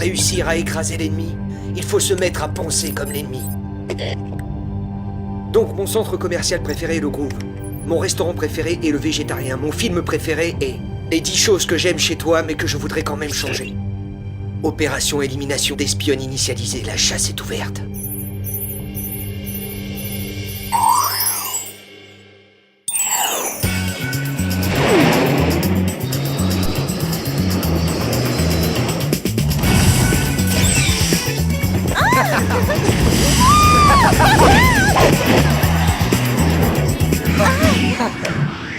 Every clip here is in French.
réussir à écraser l'ennemi, il faut se mettre à penser comme l'ennemi. Donc mon centre commercial préféré est le Groove. Mon restaurant préféré est le végétarien. Mon film préféré est les 10 choses que j'aime chez toi mais que je voudrais quand même changer. Opération élimination d'espionnes initialisée, la chasse est ouverte.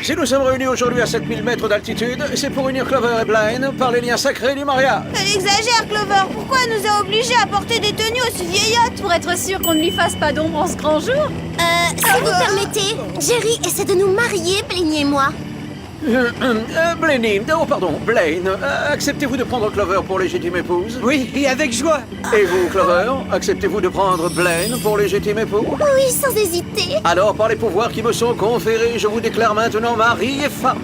Si nous sommes réunis aujourd'hui à 7000 mètres d'altitude, c'est pour unir Clover et Blaine par les liens sacrés du mariage. Elle exagère, Clover. Pourquoi elle nous a obligés à porter des tenues aussi vieillottes? Pour être sûr qu'on ne lui fasse pas d'ombre en ce grand jour. Si vous permettez, Jerry essaie de nous marier, Blaine et moi. Blaine, acceptez-vous de prendre Clover pour légitime épouse? Oui, et avec joie. Et vous, Clover, acceptez-vous de prendre Blaine pour légitime épouse? Oui, sans hésiter. Alors, par les pouvoirs qui me sont conférés, je vous déclare maintenant mari et femme.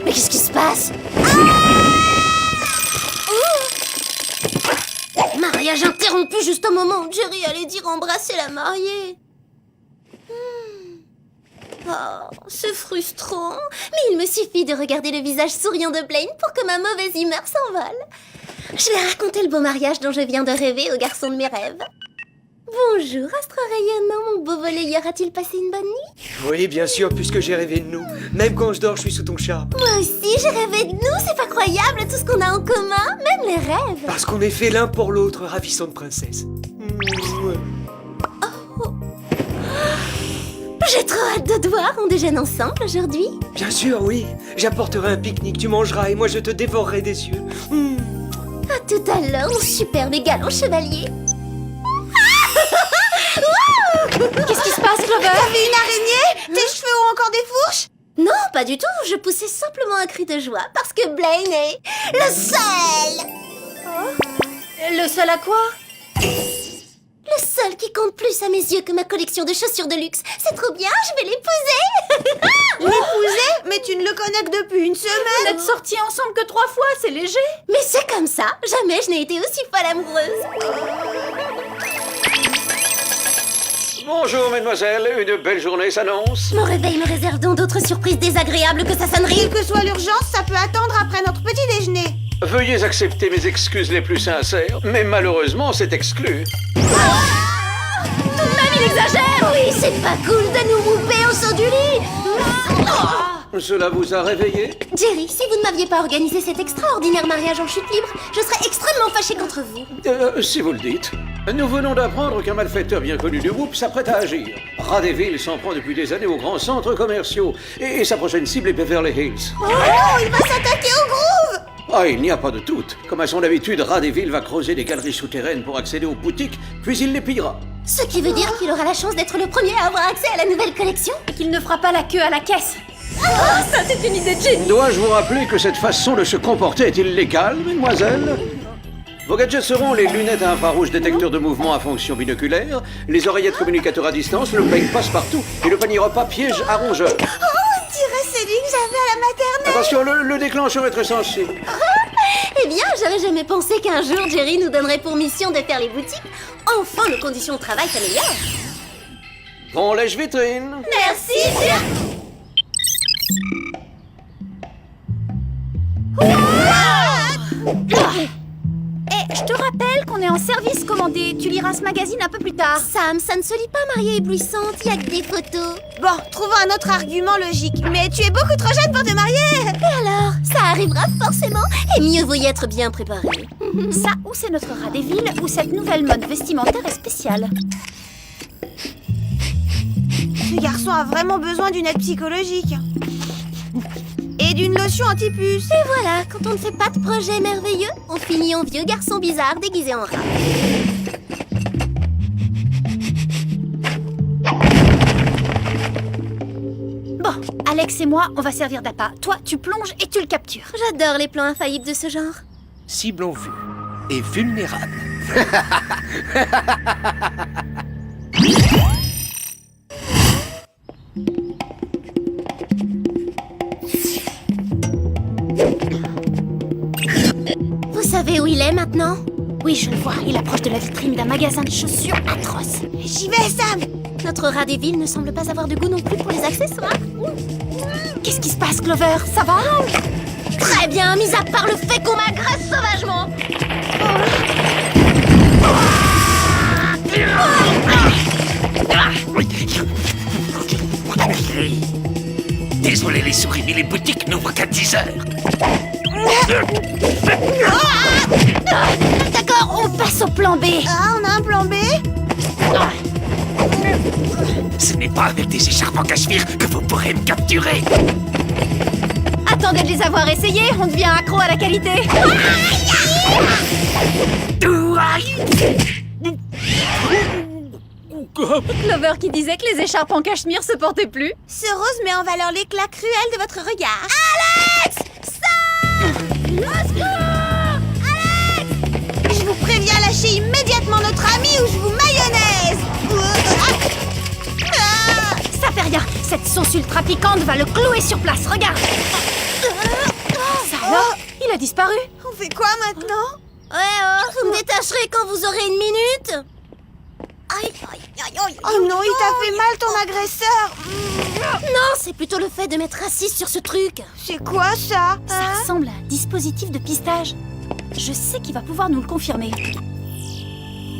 Mais qu'est-ce qui se passe? Mariage interrompu juste au moment où Jerry allait dire embrasser la mariée. Oh, c'est frustrant. Mais il me suffit de regarder le visage souriant de Blaine pour que ma mauvaise humeur s'envole. Je vais raconter le beau mariage dont je viens de rêver au garçon de mes rêves. Bonjour, astre rayonnant, mon beau volleyeur. A-t-il passé une bonne nuit? Oui, bien sûr, puisque j'ai rêvé de nous. Même quand je dors, je suis sous ton charme. Moi aussi, j'ai rêvé de nous. C'est pas croyable tout ce qu'on a en commun, même les rêves. Parce qu'on est fait l'un pour l'autre, ravissante princesse. J'ai trop hâte de te voir. On déjeune ensemble aujourd'hui? Bien sûr, oui. J'apporterai un pique-nique, tu mangeras et moi je te dévorerai des yeux. À tout à l'heure, mon superbe et galant chevalier. Qu'est-ce qui se passe, Clover? T'as vu une araignée? Tes cheveux ont encore des fourches? Non, pas du tout. Je poussais simplement un cri de joie parce que Blaine est le seul. Le seul à quoi? Le seul qui compte plus à mes yeux que ma collection de chaussures de luxe. C'est trop bien, je vais l'épouser. L'épouser? Mais tu ne le connais que depuis une Vous semaine. n'êtes sortis ensemble que 3 fois, c'est léger. Mais c'est comme ça. Jamais je n'ai été aussi folle amoureuse. Bonjour, mesdemoiselles, une belle journée s'annonce. Mon réveil me réserve donc d'autres surprises désagréables que sa sonnerie. Quelle que soit l'urgence, ça peut attendre après notre petit déjeuner. Veuillez accepter mes excuses les plus sincères, mais malheureusement, c'est exclu. Tout de même, il exagère. Oui, c'est pas cool de nous mouper au saut du lit. Cela vous a réveillé? Jerry, si vous ne m'aviez pas organisé cet extraordinaire mariage en chute libre, je serais extrêmement fâchée contre vous. Si vous le dites. Nous venons d'apprendre qu'un malfaiteur bien connu du groupe s'apprête à agir. Radeville s'en prend depuis des années aux grands centres commerciaux. Et sa prochaine cible est Beverly Hills. Oh, il va s'attaquer au Groove. Ah, il n'y a pas de doute. Comme à son habitude, Radeville va creuser des galeries souterraines pour accéder aux boutiques, puis il les pillera. Ce qui veut dire qu'il aura la chance d'être le premier à avoir accès à la nouvelle collection. Et qu'il ne fera pas la queue à la caisse. Ça, c'est une idée de génie. Dois-je vous rappeler que cette façon de se comporter est illégale, mesdemoiselles? Vos gadgets seront les lunettes à infrarouge détecteurs de mouvement à fonction binoculaire, les oreillettes communicateurs à distance, le peigne passe-partout et le panier repas piège à rongeur. Oh, on dirait celui que j'avais à la maternelle. Attention, le déclencheur est très sensible. Eh bien, j'aurais jamais pensé qu'un jour Jerry nous donnerait pour mission de faire les boutiques. Enfin, nos conditions de travail s'améliorent. Bon lèche-vitrine. Merci, Jerry. Et je te rappelle qu'on est en service commandé. Tu liras ce magazine un peu plus tard. Sam, ça ne se lit pas, mariée éblouissante, il y a que des photos. Bon, trouvons un autre argument logique. Mais tu es beaucoup trop jeune pour te marier. Et alors, ça arrivera forcément, et mieux vaut y être bien préparé. Ça, ou c'est notre Radeville, ou cette nouvelle mode vestimentaire est spéciale. Ce garçon a vraiment besoin d'une aide psychologique. Et d'une lotion anti-puce. Et voilà, quand on ne fait pas de projet merveilleux, on finit en vieux garçon bizarre déguisé en rat. Bon, Alex et moi, on va servir d'appât. Toi, tu plonges et tu le captures. J'adore les plans infaillibles de ce genre. Cible en vue et vulnérable. Vous savez où il est maintenant? Oui, je le vois. Il approche de la vitrine d'un magasin de chaussures atroce. J'y vais, Sam. Notre rat des villes ne semble pas avoir de goût non plus pour les accessoires. Qu'est-ce qui se passe, Clover? Ça va? Très bien, mis à part le fait qu'on m'agresse sauvagement. Désolé les souris, mais les boutiques n'ouvrent qu'à 10 heures. D'accord, on passe au plan B. Ah, on a un plan B? Ce n'est pas avec des écharpes en cachemire que vous pourrez me capturer. Attendez de les avoir essayés, on devient accro à la qualité. Clover qui disait que les écharpes en cachemire se portaient plus. Ce rose met en valeur l'éclat cruel de votre regard. Alex! Je vous préviens, lâchez immédiatement notre ami ou je vous mayonnaise! Ça fait rien, cette sauce ultra piquante va le clouer sur place, regarde. Ça alors? Il a disparu. On fait quoi maintenant? Vous me détacherez quand vous aurez une minute. Oh non, il t'a fait mal ton agresseur! Non, c'est plutôt le fait de m'être assise sur ce truc. C'est quoi ça? Ça ressemble à un dispositif de pistage. Je sais qu'il va pouvoir nous le confirmer.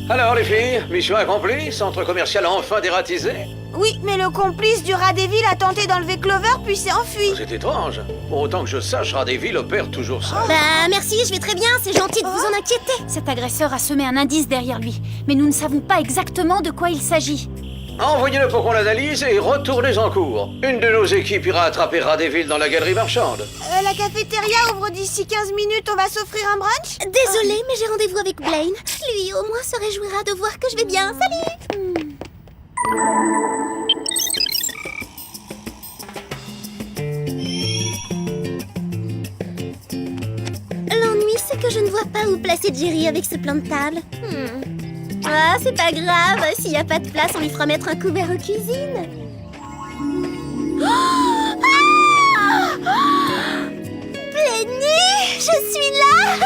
Alors les filles, mission accomplie, centre commercial enfin dératisé. Oui, mais le complice du rat des villes a tenté d'enlever Clover puis s'est enfui. C'est étrange. Bon, autant que je sache, Radéville opère toujours ça. Bah merci, je vais très bien, c'est gentil de vous en inquiéter. Cet agresseur a semé un indice derrière lui, mais nous ne savons pas exactement de quoi il s'agit. Envoyez-le pour qu'on l'analyse et retournez en cours. Une de nos équipes ira attraper Radéville dans la galerie marchande. La cafétéria ouvre d'ici 15 minutes, on va s'offrir un brunch? Désolée, mais j'ai rendez-vous avec Blaine. Lui, au moins, se réjouira de voir que je vais bien. Salut! L'ennui, c'est que je ne vois pas où placer Jerry avec ce plan de table. Ah, c'est pas grave. S'il n'y a pas de place, on lui fera mettre un couvert en cuisine. Blenny, je suis là.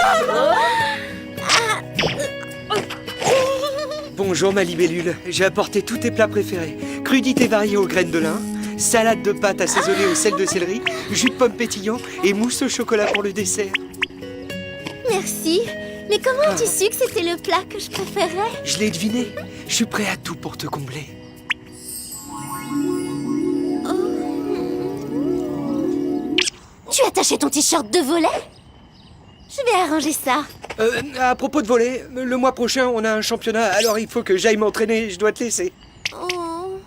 Bonjour ma libellule, j'ai apporté tous tes plats préférés. Crudités variées aux graines de lin, salade de pâtes assaisonnée au sel de céleri, jus de pomme pétillant et mousse au chocolat pour le dessert. Merci. Mais comment as-tu su que c'était le plat que je préférais? Je l'ai deviné, je suis prêt à tout pour te combler. Tu as taché ton t-shirt de volet? Je vais arranger ça. À propos de volley, le mois prochain on a un championnat, alors il faut que j'aille m'entraîner, je dois te laisser. Oh,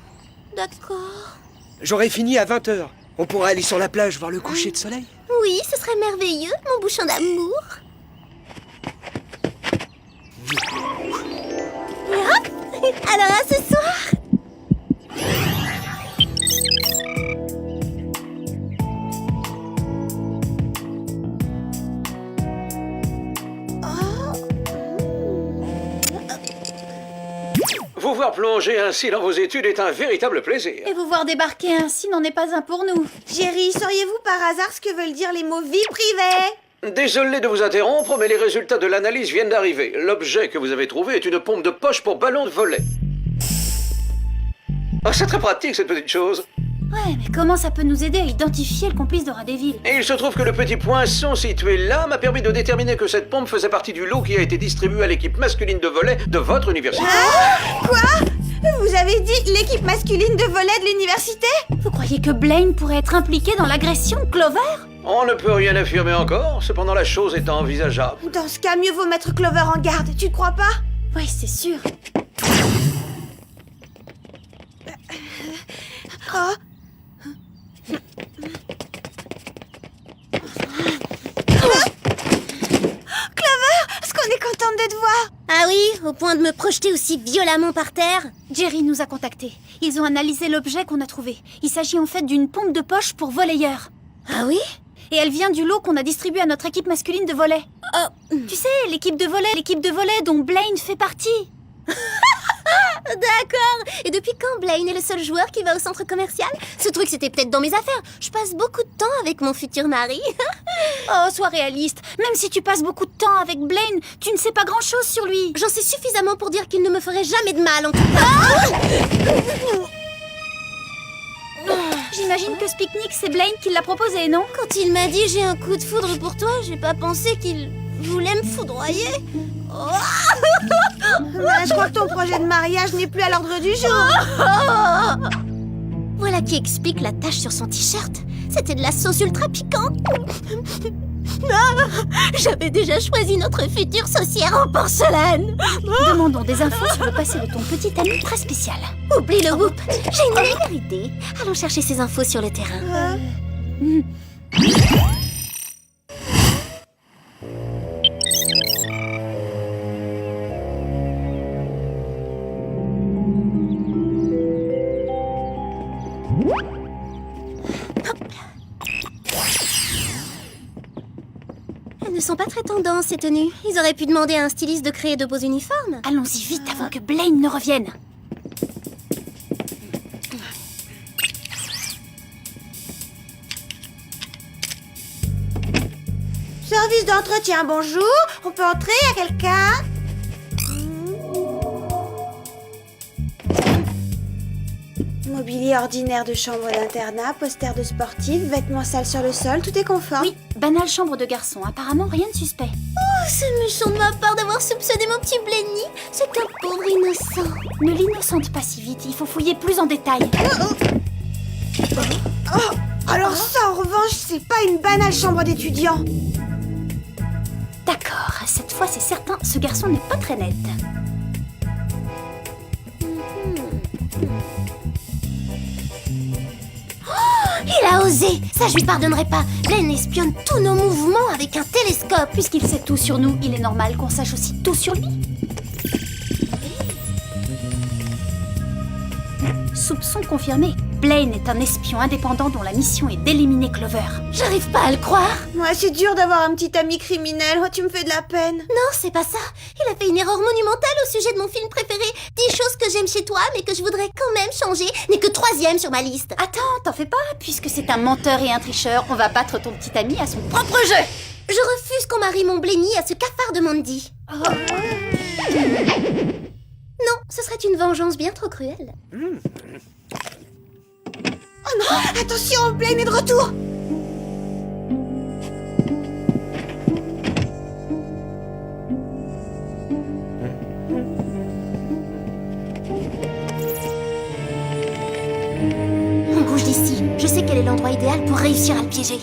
d'accord. J'aurai fini à 20h. On pourra aller sur la plage voir le coucher de soleil. Oui, ce serait merveilleux, mon bouchon d'amour. Et hop! Alors à ce soir! Vous voir plonger ainsi dans vos études est un véritable plaisir. Et vous voir débarquer ainsi n'en est pas un pour nous. Jerry, sauriez-vous par hasard ce que veulent dire les mots vie privée? Désolé de vous interrompre, mais les résultats de l'analyse viennent d'arriver. L'objet que vous avez trouvé est une pompe de poche pour ballon de volley. Ah, c'est très pratique cette petite chose. Ouais, mais comment ça peut nous aider à identifier le complice de Radéville? Et il se trouve que le petit poinçon situé là m'a permis de déterminer que cette pompe faisait partie du lot qui a été distribué à l'équipe masculine de volley de votre université. Quoi? Vous avez dit l'équipe masculine de volley de l'université? Vous croyez que Blaine pourrait être impliqué dans l'agression de Clover? On ne peut rien affirmer encore, cependant la chose est envisageable. Dans ce cas, mieux vaut mettre Clover en garde, tu ne crois pas? Oui, c'est sûr. Oh. Clover, est-ce qu'on est contente de te voir? Ah oui, au point de me projeter aussi violemment par terre. Jerry nous a contactés. Ils ont analysé l'objet qu'on a trouvé. Il s'agit en fait d'une pompe de poche pour volleyeurs. Ah oui? Et elle vient du lot qu'on a distribué à notre équipe masculine de volley. Tu sais, l'équipe de volley dont Blaine fait partie. D'accord. Et depuis quand Blaine est le seul joueur qui va au centre commercial? Ce truc, c'était peut-être dans mes affaires. Je passe beaucoup de temps avec mon futur mari. Oh, sois réaliste. Même si tu passes beaucoup de temps avec Blaine, tu ne sais pas grand-chose sur lui. J'en sais suffisamment pour dire qu'il ne me ferait jamais de mal, en tout cas. J'imagine que ce pique-nique, c'est Blaine qui l'a proposé, non? Quand il m'a dit j'ai un coup de foudre pour toi, j'ai pas pensé qu'il voulait me foudroyer. Je crois que ton projet de mariage n'est plus à l'ordre du jour. Voilà qui explique la tache sur son t-shirt. C'était de la sauce ultra piquante. J'avais déjà choisi notre future saucière en porcelaine. Demandons des infos sur le passé de ton petit ami très spécial. Oublie le whoop. J'ai une meilleure idée. Allons chercher ces infos sur le terrain. Elles ne sont pas très tendances, ces tenues. Ils auraient pu demander à un styliste de créer de beaux uniformes. Allons-y vite avant que Blaine ne revienne. Service d'entretien, bonjour. On peut entrer, à quelqu'un? Mobilier ordinaire de chambre d'internat, poster de sportif, vêtements sales sur le sol, tout est conforme. Oui, banale chambre de garçon. Apparemment, rien de suspect. Oh, c'est méchant de ma part d'avoir soupçonné mon petit Blenny. C'est qu'un pauvre innocent. Ne l'innocente pas si vite. Il faut fouiller plus en détail. Alors ça, en revanche, c'est pas une banale chambre d'étudiant. D'accord, cette fois c'est certain, ce garçon n'est pas très net. Il a osé. Ça, je lui pardonnerai pas. Blaine espionne tous nos mouvements avec un télescope. Puisqu'il sait tout sur nous, il est normal qu'on sache aussi tout sur lui. Soupçon confirmé. Blaine est un espion indépendant dont la mission est d'éliminer Clover. J'arrive pas à le croire. Ouais, c'est dur d'avoir un petit ami criminel. Oh, tu me fais de la peine. Non, c'est pas ça. Il a fait une erreur monumentale au sujet de mon film préféré. 10 choses que j'aime chez toi, mais que je voudrais quand même changer. N'est que 3e sur ma liste. Attends, t'en fais pas. Puisque c'est un menteur et un tricheur, on va battre ton petit ami à son propre jeu. Je refuse qu'on marie mon Blenny à ce cafard de Mandy. Non, ce serait une vengeance bien trop cruelle. Oh non, attention, Blaine est de retour. On bouge d'ici. Je sais quel est l'endroit idéal pour réussir à le piéger.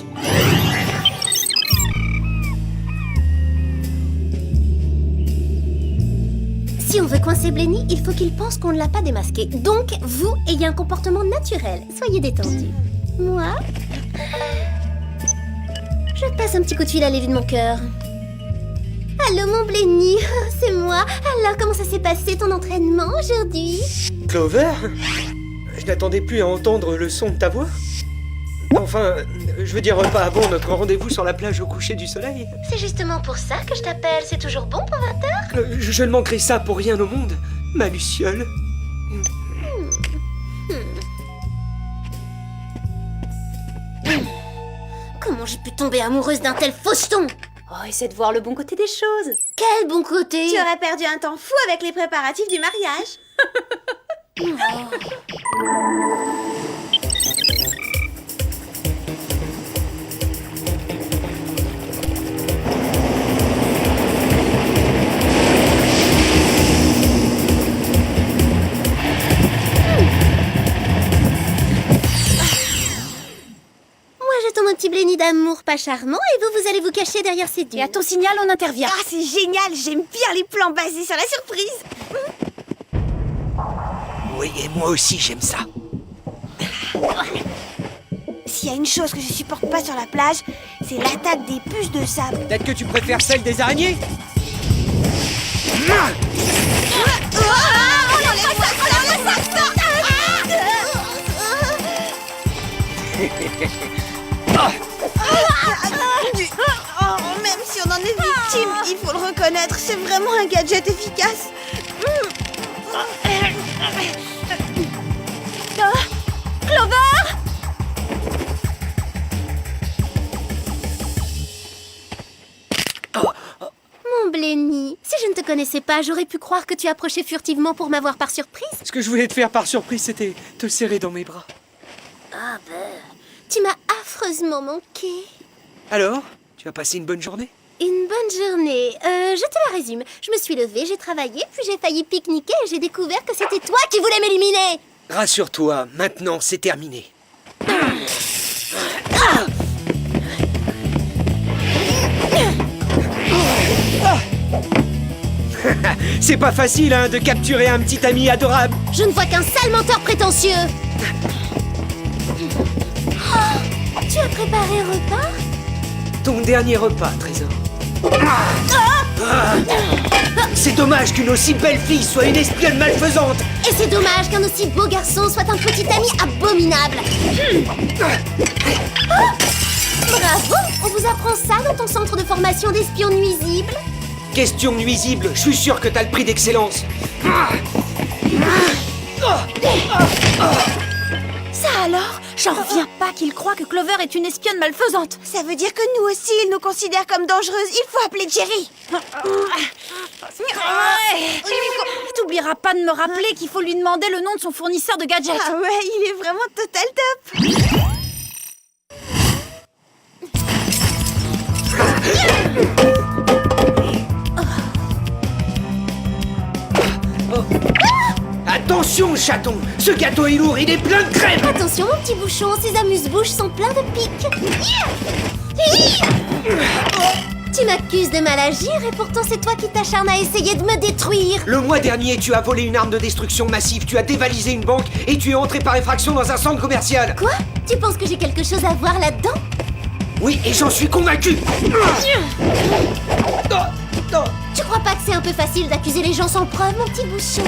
Si on veut coincer Blenny, il faut qu'il pense qu'on ne l'a pas démasqué. Donc, vous ayez un comportement naturel. Soyez détendu. Moi, je passe un petit coup de fil à l'élu de mon cœur. Allô, mon Blenny, c'est moi. Alors, comment ça s'est passé ton entraînement aujourd'hui? Clover? Je n'attendais plus à entendre le son de ta voix. Enfin, je veux dire, pas avant notre rendez-vous sur la plage au coucher du soleil. C'est justement pour ça que je t'appelle. C'est toujours bon pour 20h? Je ne manquerai ça pour rien au monde, ma Luciole. Comment j'ai pu tomber amoureuse d'un tel faucheton? Oh, essaie de voir le bon côté des choses. Quel bon côté! Tu aurais perdu un temps fou avec les préparatifs du mariage. J'attends mon petit Blenny d'amour pas charmant et vous allez vous cacher derrière ces dunes. Et à ton signal, on intervient. Ah, c'est génial, j'aime bien les plans basés sur la surprise. Oui, et moi aussi j'aime ça. S'il y a une chose que je supporte pas sur la plage, c'est l'attaque des puces de sable. Peut-être que tu préfères celle des araignées? Oh, même si on en est victime, il faut le reconnaître, c'est vraiment un gadget efficace. Blenny. Si je ne te connaissais pas, j'aurais pu croire que tu approchais furtivement pour m'avoir par surprise. Ce que je voulais te faire par surprise, c'était te serrer dans mes bras. Ah ben, tu m'as affreusement manqué. Alors, tu as passé une bonne journée? Une bonne journée. Je te la résume. Je me suis levée, j'ai travaillé, puis j'ai failli pique-niquer et j'ai découvert que c'était toi qui voulais m'éliminer. Rassure-toi, maintenant c'est terminé. C'est pas facile, hein, de capturer un petit ami adorable. Je ne vois qu'un sale menteur prétentieux. Oh, tu as préparé un repas? Ton dernier repas, Trésor. C'est dommage qu'une aussi belle fille soit une espionne malfaisante. Et c'est dommage qu'un aussi beau garçon soit un petit ami abominable. Oh, bravo! On vous apprend ça dans ton centre de formation d'espions nuisibles? Question nuisible, je suis sûr que t'as le prix d'excellence. Ça alors? J'en reviens pas qu'il croit que Clover est une espionne malfaisante. Ça veut dire que nous aussi, il nous considère comme dangereuses. Il faut appeler Jerry. T'oublieras pas de me rappeler qu'il faut lui demander le nom de son fournisseur de gadgets. Ah ouais, il est vraiment total top. Attention, chaton, ce gâteau est lourd, il est plein de crème. Attention mon petit bouchon, ces amuse-bouches sont pleins de pics. Tu m'accuses de mal agir et pourtant c'est toi qui t'acharnes à essayer de me détruire. Le mois dernier, tu as volé une arme de destruction massive, tu as dévalisé une banque et tu es entré par effraction dans un centre commercial. Quoi? Tu penses que j'ai quelque chose à voir là-dedans? Oui, et j'en suis convaincu. Tu crois pas que c'est un peu facile d'accuser les gens sans preuve, mon petit bouchon?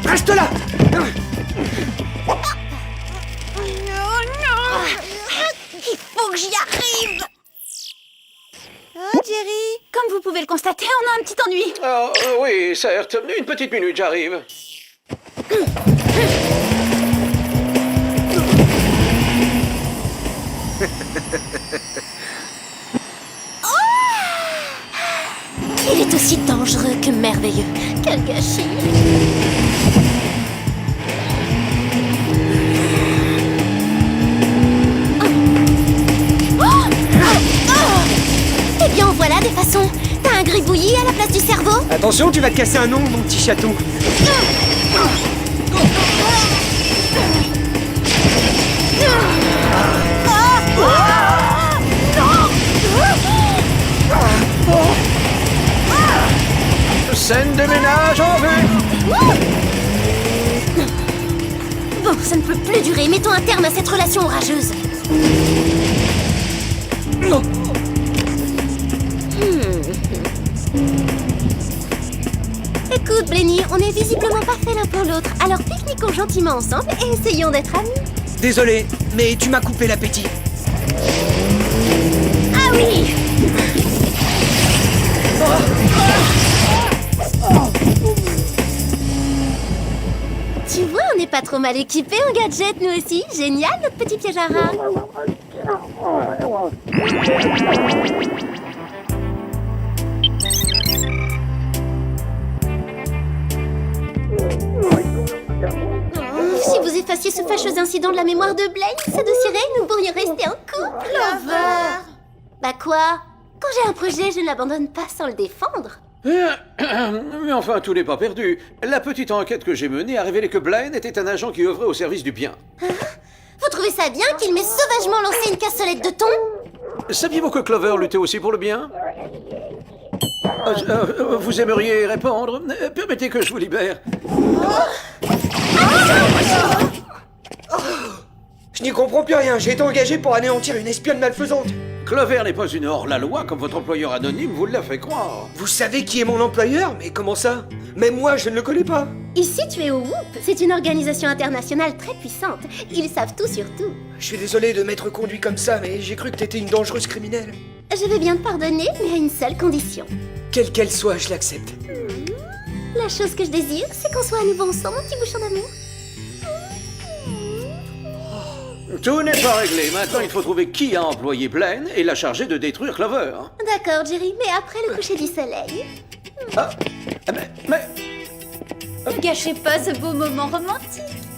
Reste là. Il faut que j'y arrive. Oh, Jerry. Comme vous pouvez le constater, on a un petit ennui. Oh, oui, certes. Une petite minute, j'arrive. Il est aussi dangereux que merveilleux. Quel gâchis. Eh bien, voilà des façons. T'as un gribouillis à la place du cerveau? Attention, tu vas te casser un ongle, mon petit chaton. Scène de ménage en vue. Bon, ça ne peut plus durer. Mettons un terme à cette relation orageuse. Écoute, Blenny, on n'est visiblement pas fait l'un pour l'autre. Alors pique-niquons gentiment ensemble et essayons d'être amis. Désolé, mais tu m'as coupé l'appétit. Ah oui! Tu vois, on n'est pas trop mal équipés en gadgets, nous aussi. Génial, notre petit piège à rats. Si vous effaciez ce fâcheux incident de la mémoire de Blaine, s'adoucirait et nous pourrions rester en couple. Clover. Bah quoi? Quand j'ai un projet, je ne l'abandonne pas sans le défendre. Mais enfin, tout n'est pas perdu. La petite enquête que j'ai menée a révélé que Blaine était un agent qui œuvrait au service du bien. Vous trouvez ça bien qu'il m'ait sauvagement lancé une cassolette de thon? Saviez-vous que Clover luttait aussi pour le bien? Vous aimeriez répondre? Permettez que je vous libère. Je n'y comprends plus rien, j'ai été engagé pour anéantir une espionne malfaisante. Clover n'est pas une hors-la-loi comme votre employeur anonyme vous l'a fait croire. Vous savez qui est mon employeur? Mais comment ça? Même moi, je ne le connais pas. Ici, tu es au WHOOP. C'est une organisation internationale très puissante. Ils savent tout sur tout. Je suis désolé de m'être conduit comme ça, mais j'ai cru que t'étais une dangereuse criminelle. Je vais bien te pardonner, mais à une seule condition. Quelle qu'elle soit, je l'accepte. La chose que je désire, c'est qu'on soit à nouveau ensemble, mon petit bouchon d'amour. Tout n'est pas réglé. Maintenant, il faut trouver qui a employé Blaine et l'a chargé de détruire Clover. D'accord, Jerry, mais après le coucher du soleil. Ah, mais... Gâchez pas ce beau moment romantique.